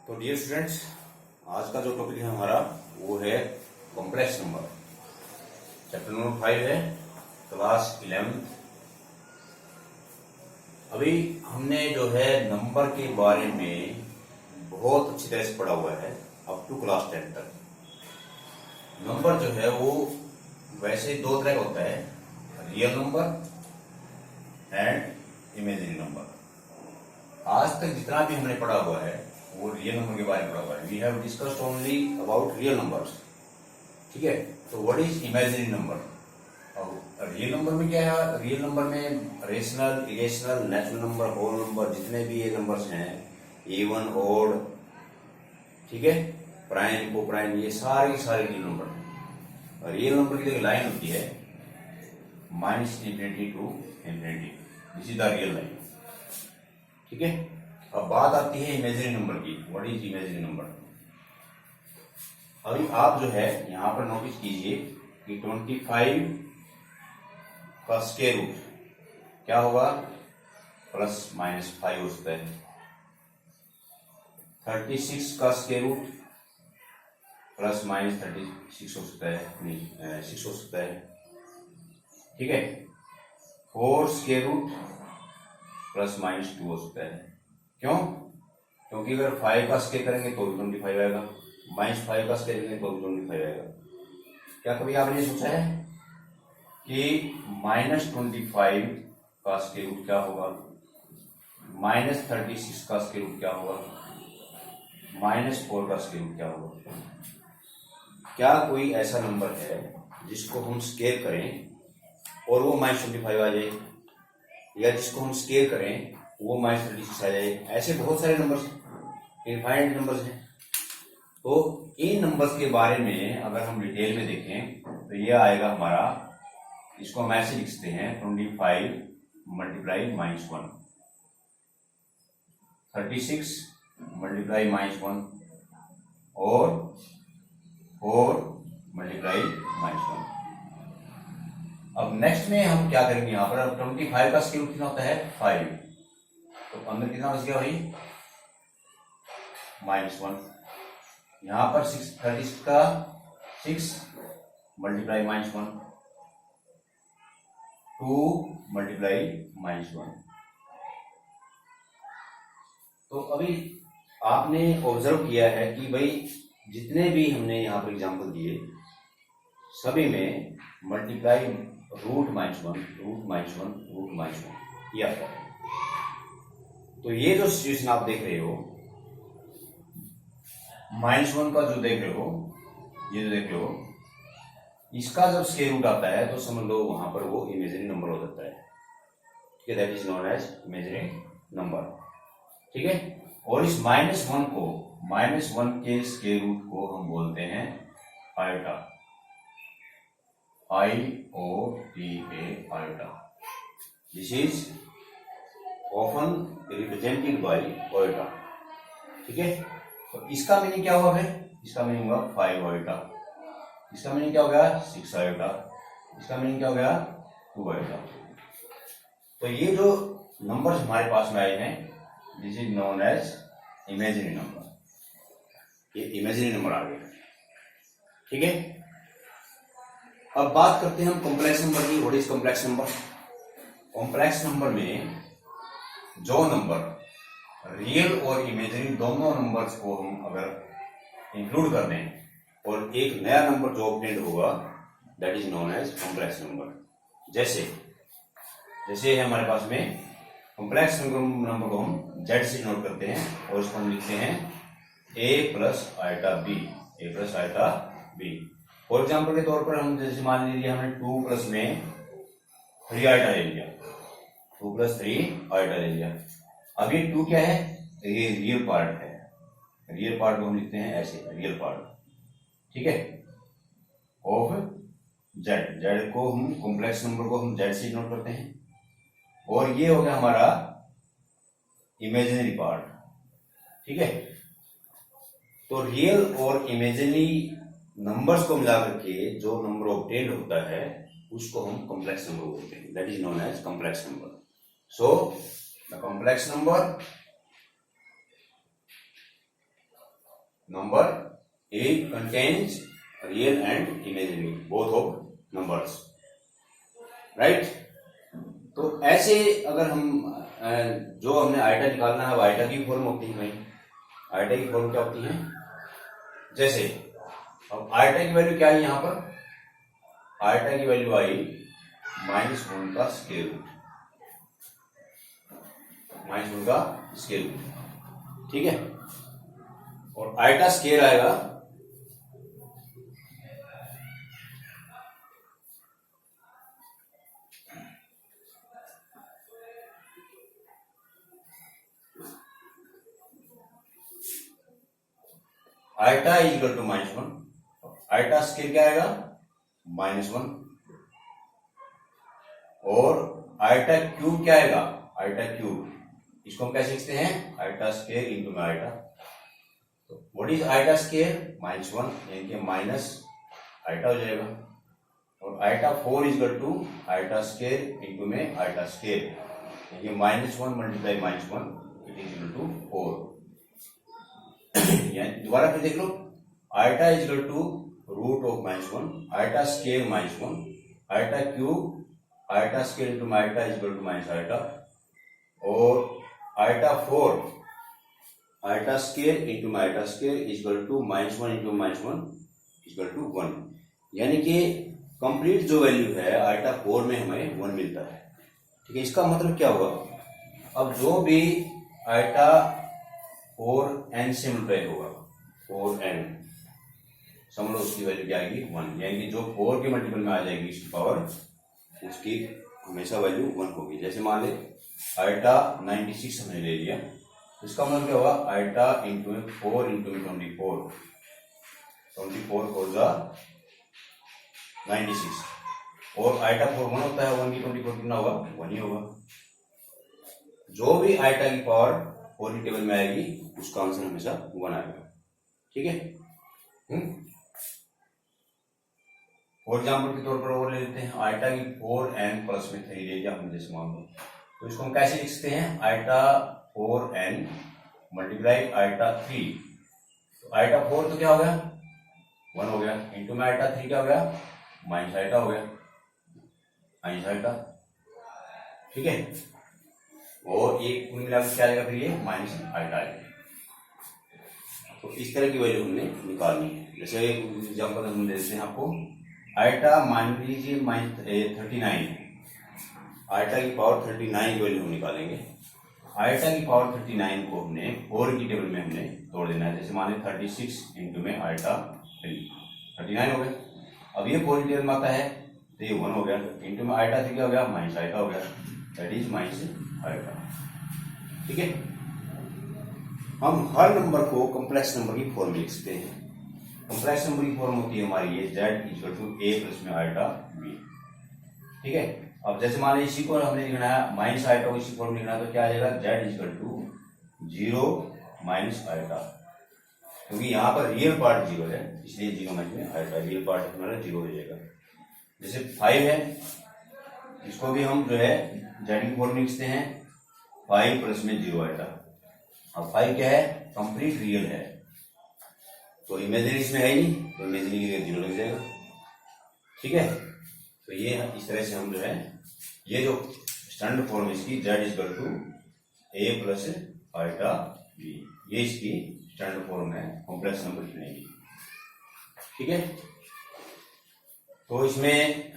तो dear students, आज का जो टॉपिक है हमारा वो है कॉम्प्लेक्स नंबर। चैप्टर नंबर 5 है, क्लास 11। अभी हमने जो है नंबर के बारे में बहुत अच्छी तरह से पढ़ा हुआ है अप टू क्लास 10 तक। नंबर जो है वो वैसे दो तरह का होता है, real number and imaginary number. आज तक जितना भी हमने पढ़ा हुआ है वो रियल नंबर के बारे में पढ़ा हुआ है। We have discussed only about real numbers, ठीक है। तो व्हाट इज इमेजिनरी नंबर? और रियल नंबर में क्या है? रियल नंबर में rational, irrational, natural number, whole number, जितने भी ये नंबर्स हैं, इवन, ओड, ठीक है, प्राइम, को प्राइम, ये सारे रियल नंबर हैं। रियल नंबर की एक लाइन होती है minus infinity to infinity, this is the real line, ठीक है। अब बात आती है इमेजिनरी नंबर की। What is imaginary number? अभी आप जो है यहां पर नोटिस कीजिए कि 25 का स्क्वायर रूट क्या होगा? प्लस माइनस 5 हो सकता है। 36 का स्क्वायर रूट प्लस माइनस 36 हो सकता है, नहीं 6 हो सकता है, ठीक है। 4 स्क्वायर रूट प्लस माइनस 2 हो सकता है। क्यों? क्योंकि अगर 5 का स्क्वायर करेंगे तो भी 25 आएगा, माइनस 5 का स्क्वायर करेंगे तो भी 25 आएगा। क्या कभी आपने सोचा है कि माइनस 25 का स्क्वायर रूट क्या होगा? माइनस 36 का स्क्वायर रूट क्या होगा? माइनस 4 का स्क्वायर रूट क्या होगा? क्या कोई ऐसा नंबर है जिसको हम स्क्वायर करें और वो माइनस 25 आ जाए, या जिसको हम स्क्वायर करें वो माइनस 36 आ जाए? ऐसे बहुत सारे नंबर्स हैं, इनफाइनाइट नंबर्स हैं। तो इन नंबर्स के बारे में अगर हम डिटेल में देखें तो ये आएगा हमारा, इसको हम ऐसे लिखते हैं 25 मल्टीप्लाई माइनस 1, 36 मल्टीप्लाई माइनस 1 और 4 मल्टीप्लाई माइनस 1। अब नेक्स्ट में हम क्या करेंगे? यहां पर अब 25 का स्क्वायर रूट कितना होता है? 5, तो अंदर कितना बच गया भाई? माइनस 1। यहां पर 36 का 6 मल्टीप्लाई माइनस 1, 2 मल्टीप्लाई माइनस 1। तो अभी आपने ऑब्जर्व किया है कि भाई जितने भी हमने यहाँ पर एग्जाम्पल दिए सभी में multiply root minus 1, root minus 1, root minus 1 ये आता है। तो ये जो सिचुएशन आप देख रहे हो, -1 का जो देख रहे हो, ये जो देख रहे हो, इसका जब स्क्वायर रूट आता है तो समझ लो वहां पर वो इमेजिनरी नंबर हो जाता है, ठीक है। That is known as imaginary number, ठीक है। और इस -1 को, -1 के स्क्वायर रूट को हम बोलते हैं iota, IOTA, iota. This is often represented by iota, ठीक है। तो इसका मीनिंग क्या हुआ है? इसका मीनिंग हुआ 5 आयोटा। इसका मीनिंग क्या हो गया? 6 आयोटा। इसका मीनिंग क्या हो गया? 2 आयोटा। तो ये जो नंबर्स हमारे पास में आए हैं, this is known as imaginary number. ये इमेजिनरी नंबर आ गया, ठीक है। अब बात करते हैं हम कॉम्प्लेक्स नंबर की। What is complex number? Complex number में जो नंबर रियल और इमेजिनरी दोनों नंबर्स को हम अगर इंक्लूड कर दें और एक नया नंबर जो ऑब्टेंड होगा, that is known as complex number. जैसे हमारे पास में कॉम्प्लेक्स नंबर को हम जेड से नोट करते हैं और इसको हम लिखते हैं a plus iota b, a plus iota b. For example के तौर पर हम जैसे मान लीजिए हमने 2 प्लस में 3 आयोटा ले लिया, 2 प्लस 3 आयोटा ले लिया। अब ये 2 क्या है? ये रियल पार्ट है। रियल पार्ट को हम लिखते हैं ऐसे, रियल पार्ट, ठीक है, ऑफ जेड। जेड को हम, कॉम्प्लेक्स नंबर को हम जेड से नोट करते हैं। और ये हो गया हमारा इमेजिनरी पार्ट, ठीक है। तो रियल और इमेजिनरी नंबर्स को मिलाकर के जो नंबर ऑब्टेन्ड होता है उसको हम कॉम्प्लेक्स नंबर बोलते हैं, that is known as complex number. So the complex number number A contains real and imaginary both of numbers, right? तो ऐसे अगर हम जो हमने आइटा निकालना है, आइटा की फॉर्म होती है भाई। आइटा की फॉर्म क्या होती है? जैसे अब आइटा की वैल्यू क्या है यहाँ पर? आइटा की वैल्यू आई -1 का स्केल रूट, -1 का स्केल रूट, ठीक है। और आइटा स्केल आएगा iota is equal to -1। Iota scale क्या आएगा? -1। और आइटा क्यूब क्या आएगा? आइटा क्यूब, इसको हम कैसे लिखते हैं? आइटा स्केल इंटू में आइटा। तो व्हाट इज आइटा स्केल? -1, यानी कि माइनस आइटा हो जाएगा। और iota 4 is equal to iota scale into में आइटा स्केल, यानी कि -1 multiply -1 it is equal to 4। दोबारा फिर देख लो, iota is equal to root of -1, iota square -1, iota cube iota scale into iota is equal to minus iota, और iota 4 iota scale into iota scale is equal to -1 into -1 is equal to 1। यानी कि complete जो value है iota 4 में हमें 1 मिलता है, ठीक है। इसका मतलब क्या हुआ? अब जो भी आइटा 4n से मल्टीप्लाई होगा, 4n समझ लो उसकी वैल्यू क्या आएगी? 1, यानी कि जो 4 के मल्टीपल में आ जाएगी इसकी पावर, उसकी हमेशा वैल्यू 1 होगी। जैसे मान ले आइटा 96 हमने ले लिया, इसका मतलब क्या होगा? आइटा इंटू 4 इंटू 24, 24 4 जा 96, और आइटा 4 1 होता है, 1 की 24 कितना होगा? 1 ही होगा। जो भी आइटा की पावर 4 की टेबल में आएगी उसका आंसर हमेशा 1 आएगा, ठीक है। फॉर एग्जाम्पल के तौर पर और ले लेते हैं, आइटा की 4n प्लस में 3 ले लिया हमने, जैसे मान लो, तो इसको हम कैसे लिख सकते हैं? आइटा 4n मल्टीप्लाई आइटा 3, तो आइटा 4 तो क्या हो गया? 1 हो गया, इंटू में आइटा 3 क्या हो गया? माइनस आइटा हो गया, माइनस आइटा, ठीक है। और एक कुल मिलाकर क्या आएगा फिर? ये माइनस आइटा आएगा। तो इस तरह की वैल्यू हमने निकालनी है। जैसे एग्जाम्पल हम देते हैं आपको, आइटा मान लीजिए -39, आइटा की पावर 39 की वैल्यू हम निकालेंगे। आइटा की पावर 39 को हमने 4 की टेबल में हमने तोड़ देना है। जैसे मान लीजिए 36 इंटू में आइटा 39 हो गया। अब ये 4 की टेबल में आता है तो ये 1 हो गया, इंटू में आइटा 3 क्या हो गया? माइनस आइटा हो गया, दैट इज माइनस आइटा, ठीक है। हम हर नंबर को कॉम्प्लेक्स नंबर की फॉर्म में लिख सकते हैं। कॉम्प्लेक्स नंबर की फॉर्म होती है हमारी ये z equal to a plus में आइटा b, ठीक है। अब जैसे मान लीजिए इसी को हमने लिखना है माइनस आइटा को इसी फॉर्म में लिखना है, तो क्या आ जाएगा? z equal to 0 minus iota, क्योंकि यहाँ पर रियल पार्ट 0 है इसलिए 0 माइनस में आइटा, रियल पार्ट हमारा 0 हो जाएगा। जैसे 5 है, इसको भी हम जो है z की फॉर्म में लिखते हैं 5 प्लस में 0 आइटा। अब 5 क्या है? कंप्लीट रियल है, तो इमेजिनरी इसमें है ही नहीं, तो इमेजिनरी के लिए 0 लग जाएगा, ठीक है। तो ये इस तरह से हम जो है ये जो स्टैंडर्ड फॉर्म है इसकी z equal to a plus iota b, ये इसकी स्टैंडर्ड फॉर्म है कॉम्प्लेक्स नंबर लिखने की, ठीक है। तो इसमें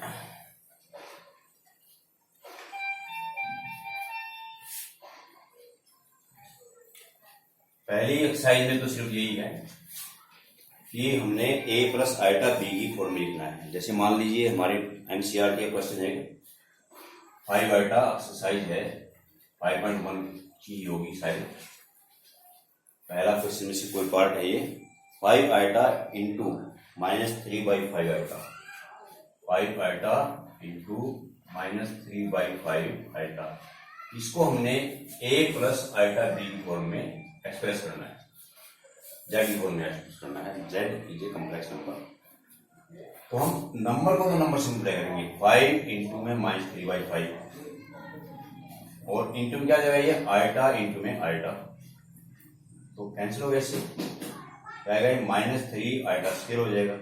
पहली एक्सरसाइज में तो सिर्फ यही है कि हमने a प्लस आइटा b की फॉर्म में लिखना है। जैसे मान लीजिए हमारे एनसीईआरटी का क्वेश्चन है 5 आइटा एक्सरसाइज है 5.1 की होगी शायद, पहला क्वेश्चन में से कोई पार्ट है ये। 5 iota into -3/5 iota, 5 iota into -3/5 iota, इसको हमने a प्लस आइटा b की फॉर्म में एक्सप्रेस करना है, z की फॉर्म में एक्सप्रेस करना है। z is a complex number, तो हम नंबर को तो नंबर से मल्टीप्लाई करेंगे, 5 इंटू में -3/5 और इंटू में क्या जाएगा? ये आइटा इंटू में आइटा, तो कैंसिल हो गया इससे, क्या आएगा, -3 आइटा स्क्वायर हो जाएगा,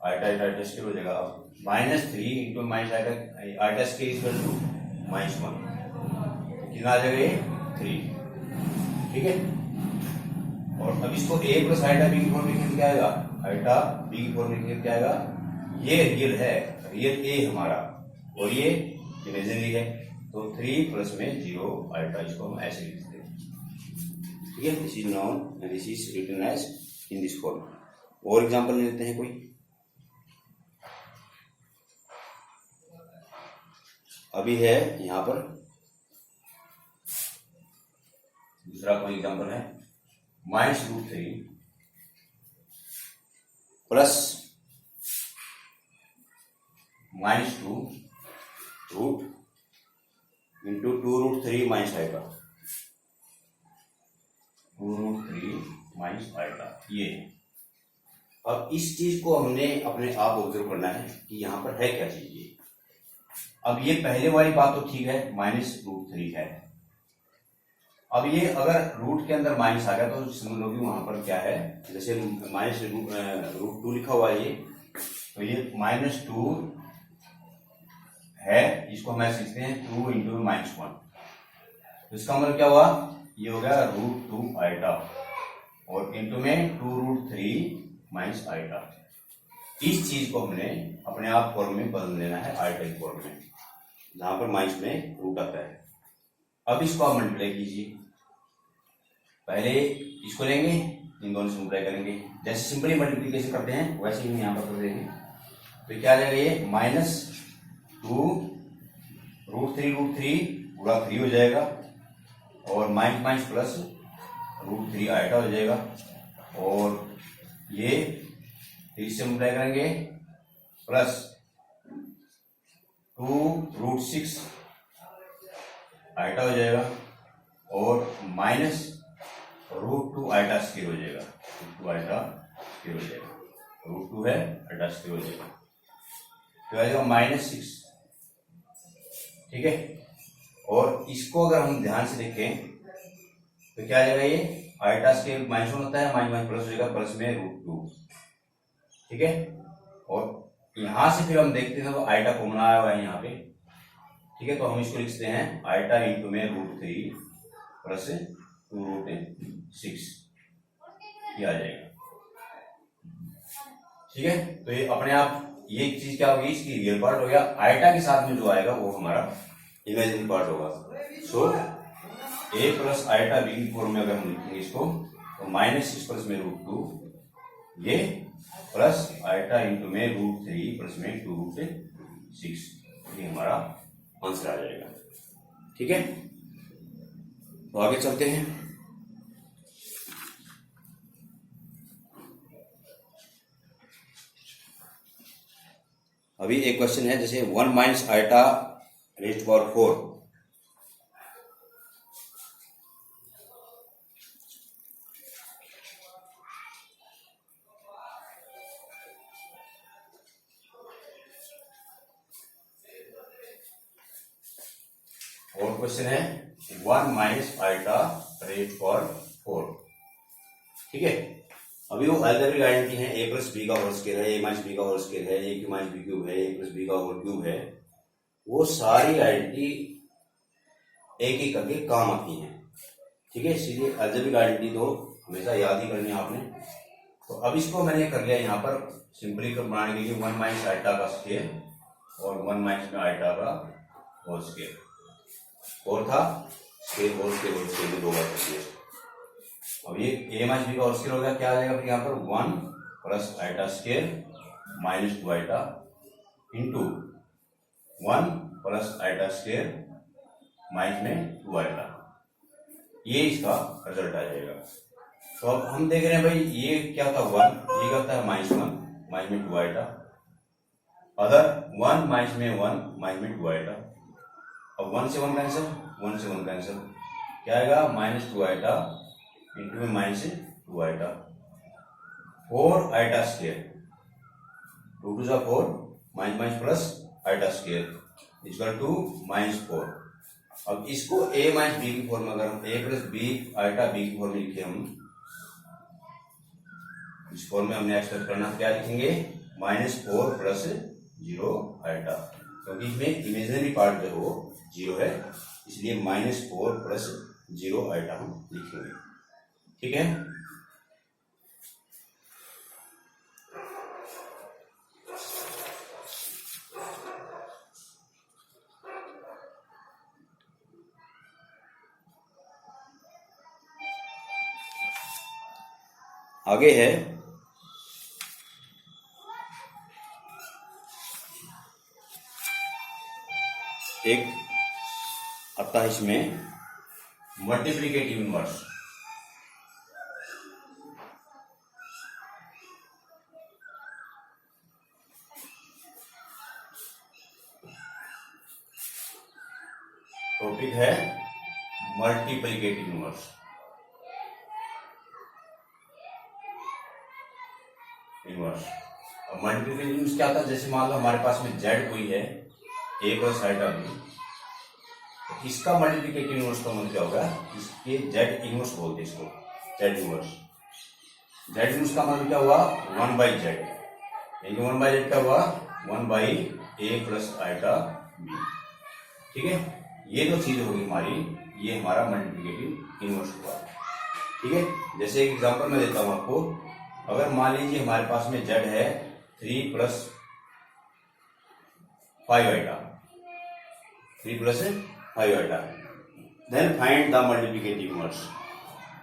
आइटा आइटा स्क्वायर हो जाएगा। अब -3 into minus iota square equal to -1, कितना आ जाएगा ये 3, ठीक है। और अब इसको a प्लस आइटा बी की फॉर्म में क्या आएगा, आइटा बी की फॉर्म में क्या आएगा, ये रियल है, रियल a हमारा और ये इमेजिनरी है, तो 3 प्लस में 0 आइटा, इसको हम ऐसे लिख सकते हैं, ठीक है। This is known and this is written as in this form. और एग्जांपल लेते हैं कोई, अभी है यहां पर दूसरा कोई एग्जांपल है, -√3 plus -2 root into 2√3 minus iota, 2√3 minus iota, ये। अब इस चीज को हमने अपने आप ऑब्जर्व करना है कि यहां पर है क्या चीज ये। अब ये पहले वाली बात तो ठीक है, -√3 है। अब ये अगर रूट के अंदर माइनस आ गया तो समझ लो कि वहां पर क्या है, जैसे -√2 लिखा हुआ है ये, तो ये -2 है, इसको हम ऐसे लिखते हैं 2 इंटू -1, तो इसका मतलब क्या हुआ, ये हो गया √2 आइटा और इंटू में 2√3 माइनस आइटा। इस चीज को हमने अपने आप फॉर्म में बदल देना है, आइटा की फॉर्म में, जहां पर माइनस में रूट आता है। अब इसको आप मल्टीप्लाई कीजिए, पहले इसको लेंगे, इन दोनों से मल्टीप्लाई करेंगे, जैसे सिंपली मल्टीप्लिकेशन करते हैं वैसे ही यहाँ पर कर देंगे, तो क्या आ जाएगा, ये -2√3 पूरा 3 हो जाएगा और माइनस प्लस √3 आइटा हो जाएगा, और ये 3 से मल्टीप्लाई करेंगे प्लस 2√6 आइटा हो जाएगा और माइनस √2 आइटा स्क्वायर हो जाएगा, √2 आइटा स्क्वायर हो जाएगा, √2 है आइटा स्क्वायर हो जाएगा, तो आ जाएगा -6, ठीक है। और इसको अगर हम ध्यान से देखें तो क्या आ जाएगा, ये आइटा स्क्वायर -1 होता है, माइनस प्लस हो जाएगा, प्लस में √2, ठीक है। और यहां से फिर हम देखते हैं तो आइटा कॉमन आया हुआ है यहाँ पे, ठीक है, तो हम इसको लिखते हैं आइटा इंटू में √3 प्लस 2√6, ये आ जाएगा, ठीक है। तो ये अपने आप ये चीज क्या होगी, इसकी रियल पार्ट हो गया, आइटा के साथ में जो आएगा वो हमारा इमेजिनरी पार्ट होगा। सो a प्लस आइटा बी की फॉर्म में अगर हम लिखेंगे इसको, तो -6 प्लस में √2, ये प्लस आइटा इंटू में √3 प्लस में 2√6, ये हमारा आंसर आ जाएगा, ठीक है। तो आगे चलते हैं, अभी एक क्वेश्चन है, जैसे 1 माइनस आइटा रेज़्ड पावर 4, और क्वेश्चन है 1 माइनस आइटा रेज़्ड पावर 4, ठीक है। अभी वो अलजेब्रिक आइडेंटिटी है, a प्लस बी का होल स्क्वायर है, a माइनस बी का होल स्क्वायर है, a cube minus b cube है, a प्लस बी का होल क्यूब है, वो सारी आइडेंटिटी एक एक करके काम आती हैं, ठीक है। इसीलिए अलजेब्रिक आइडेंटिटी तो हमेशा याद ही करनी है आपने। तो अब इसको मैंने कर लिया यहाँ पर सिंपली बनाने के लिए 1 माइनस आइटा का स्क्वायर और 1 माइनस में आइटा का होल स्क्वायर, और था square whole square whole square दो बार कर दिया। अब ये a माइनस बी का होल स्क्वायर हो गया, क्या आ जाएगा फिर यहाँ पर 1 plus iota square minus 2 iota into 1 plus iota square minus में 2 आइटा, ये इसका रिजल्ट आ जाएगा। तो अब हम देख रहे हैं भाई ये क्या था 1, ये क्या था -1 माइनस में 2 आइटा, अदर 1 माइनस में 1 माइनस में 2 आइटा। अब 1 से 1 कैंसिल, 1 से 1 कैंसिल, क्या आएगा -2 आइटा इंटू में माइनस 2 आइटा, 4 आइटा स्क्वायर, 2 2 जा 4 minus minus plus iota square equal to -4। अब इसको a माइनस बी की फॉर्म में, अगर a plus b iota b की फॉर्म में लिखे हम, इस फॉर्म में हमने एक्सप्रेस करना, क्या लिखेंगे, -4 + 0 आइटा, क्योंकि इसमें इमेजिनरी पार्ट जो है वो 0 है, इसलिए -4 + 0 आइटा हम लिखेंगे। ठीक है, आगे है एक आता है इसमें मल्टीप्लिकेटिव इनवर्स। टॉपिक है मल्टीप्लिकेटिव इनवर्स। अब मल्टीप्लिकेटिव इनवर्स क्या था, जैसे मान लो हमारे पास में जेड कोई है, ए + आइटा बी, तो इसका मल्टीप्लिकेटिव इनवर्स का मतलब क्या होगा, इसके जेड इनवर्स बोलते हैं इसको, जेड इनवर्स। जेड इनवर्स का मतलब क्या हुआ, 1/z, यानी 1/z क्या हुआ, 1/a + आइटा बी। ठीक है, ये जो चीज होगी हमारी, ये हमारा मल्टीप्लिकेटिव इनवर्स हुआ। ठीक है, जैसे एक एग्जांपल मैं देता हूं आपको, अगर मान लीजिए हमारे पास में z है 3 + 5 iota, 3 + 5 iota, then find the multiplicative inverse.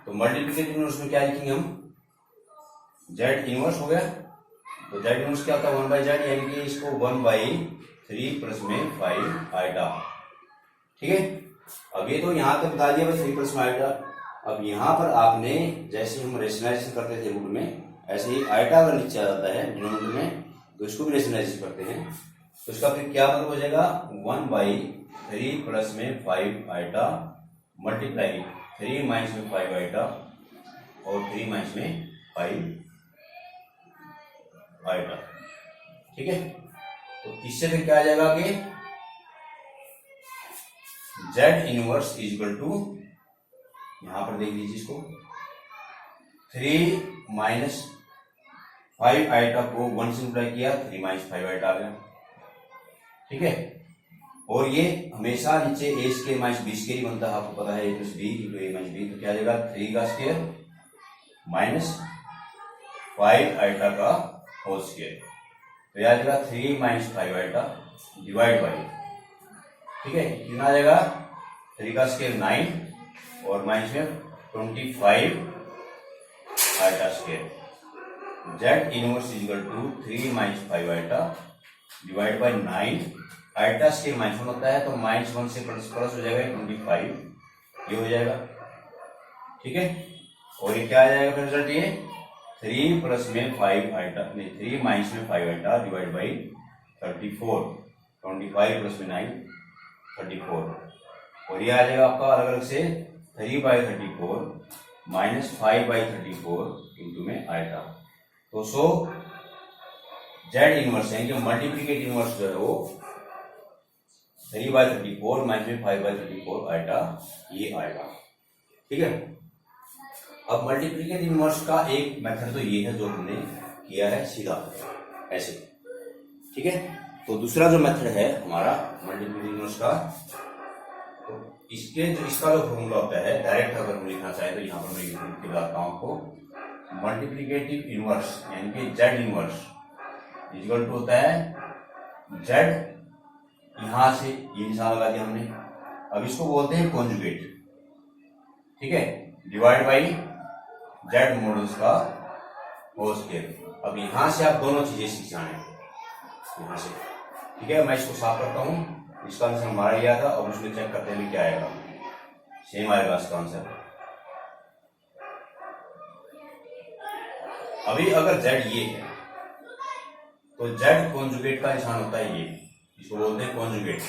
तो मल्टीप्लिकेटिव इनवर्स में क्या लिखेंगे हम, z इनवर्स हो गया, तो z इनवर्स क्या होता है, 1/z, यानी कि इसको 1/3 प्लस में 5 आइटा। ठीक है, अब ये तो यहां तक बता दिया भाई 3 + में आइटा। अब यहां पर आपने, जैसे हम रेशनलाइजेशन करते थे रूट में, ऐसे ही आइटा अगर नीचे आ जाता है डिनोमिनेटर में, तो इसको भी रेशनलाइजेशन करते हैं, तो इसका फिर क्या मतलब हो जाएगा, 1/3 प्लस में 5 आइटा मल्टीप्लाई 3 माइनस में 5 आइटा और 3 माइनस में 5 आइटा। ठीक है, तो इससे फिर क्या आ जाएगा कि z inverse is equal to, यहां पर देख लीजिए इसको, 3 - 5 आइटा को 1 से मल्टीप्लाई किया, 3 - 5 आइटा आ गया। ठीक है, और ये हमेशा नीचे a square minus b square ही बनता है, आपको पता है, a + b × a - b, तो क्या आ जाएगा, 3 का स्क्वायर माइनस 5 आइटा का होल स्क्वायर, तो यह आ जाएगा 3 - 5 आइटा डिवाइड बाई, ठीक है, कितना आ जाएगा, 3 का स्क्वायर 9 और माइनस में 25 iota square. z inverse is equal to 3 - 5 iota divide by 9, iota square -1 होता है, तो -1 से प्लस हो जाएगा 25, ये हो जाएगा। ठीक है, और ये क्या आ जाएगा फिर रिजल्ट, ये 3 प्लस में 5 आइटा, नहीं 3 माइनस में 5 आइटा डिवाइड बाई 34, 25 प्लस में 9 34, और ये आ जाएगा आपका अलग अलग से 3/34 माइनस 5/34 इंटू में आइटा। तो सो जेड इनवर्स है, मल्टीप्लिकेटिव इनवर्स जो है वो 3/34 माइनस में 5/34 आइटा, ये आएगा। ठीक है, अब मल्टीप्लिकेटिव इनवर्स का एक मेथड तो ये है जो हमने किया है सीधा ऐसे। ठीक है, तो दूसरा जो मेथड है हमारा मल्टीप्लिकेटिव इनवर्स का, तो इसका जो फॉर्मूला होता है, डायरेक्ट अगर हम लिखना चाहें तो यहाँ पर मैं लिख के बताता हूँ आपको, मल्टीप्लिकेटिव इनवर्स यानी कि जेड इनवर्स इक्वल टू होता है जेड, यहां से ये निशान लगा दिया हमने, अब इसको बोलते हैं कॉन्जुगेट। ठीक है, डिवाइड बाई जेड मॉडल्स का होल स्क्वायर। अब यहां से आप दोनों चीजें सीख जाए यहां से। ठीक है, मैं इसको साफ करता हूं, इसका आंसर हमारा लिया था, अब उसमें चेक करते हैं क्या आएगा, सेम आएगा इसका आंसर। अभी अगर जेड ये है तो जेड कॉन्जुगेट का निशान होता है ये, इसको बोलते हैं कॉन्जुगेट,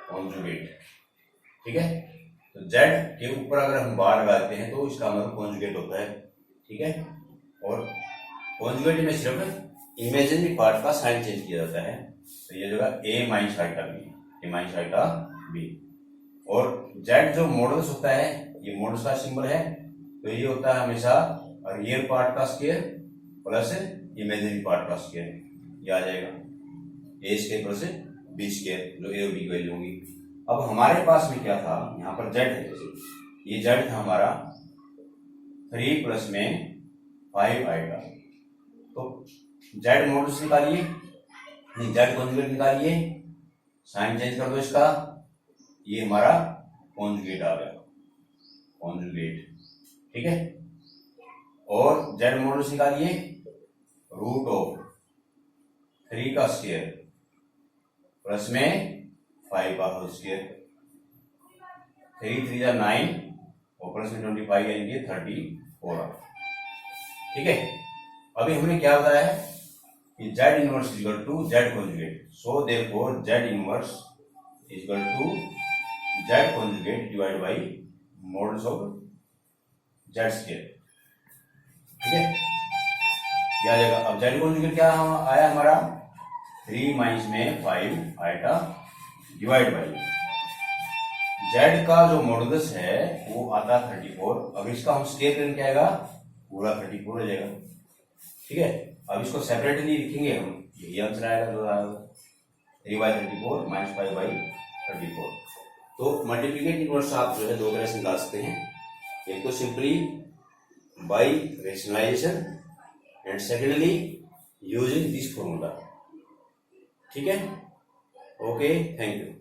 कॉन्जुगेट। ठीक है, तो जेड के ऊपर अगर हम बार लगाते हैं तो इसका मतलब कॉन्जुगेट होता है। ठीक है, और कॉन्जुगेट में सिर्फ इमेजिनरी पार्ट का साइन चेंज किया जाता है, तो ये जो है a minus iota B, a minus iota B. और जेड जो मॉडल्स होता है, ये मॉडल्स का सिंबल है, तो ये होता है हमेशा और रियल पार्ट का स्क्वायर प्लस इमेजिनरी पार्ट का स्क्वायर, ये आ जाएगा ए स्क्वायर प्लस बी स्क्वायर, जो ए और बी की वैल्यू होगी। अब हमारे पास में क्या था, यहाँ पर जेड है, जैसे ये जेड था हमारा 3 प्लस में 5 आएगा, तो जेड मॉडल्स निकालिए, जेड कॉन्जुगेट निकालिए, साइन चेंज कर दो इसका, ये हमारा कॉन्जुगेट आ गया, कॉन्जुगेट, ठीक है। और जेड मॉडल्स निकालिए, रूट ऑफ 3 का स्क्वायर प्लस में 5 का होल स्क्वायर, 3 3 जा 9 और प्लस में 25 यानी 34, ठीक है। अभी हमने क्या बताया है कि z inverse is equal to z conjugate, so therefore z inverse is equal to z conjugate divide by modulus of z square, ठीक है, क्या आ जाएगा। अब जेड कॉन्जुगेट क्या आया हमारा 3 माइनस में 5 आएगा डिवाइड बाई जेड का जो मॉडुलस है वो आता 34। अब इसका हम स्क्वायर करेंगे, क्या आएगा, पूरा 34 हो जाएगा, ठीक है। अब इसको सेपरेटली लिखेंगे हम, यही आंसर आएगा जो आएगा 3/34 माइनस 5/34। तो मल्टीप्लिकेटिव इनवर्स आप जो है दो तरह से निकाल सकते हैं, एक तो simply by rationalization and secondly using this formula, ठीक है। Okay, thank you.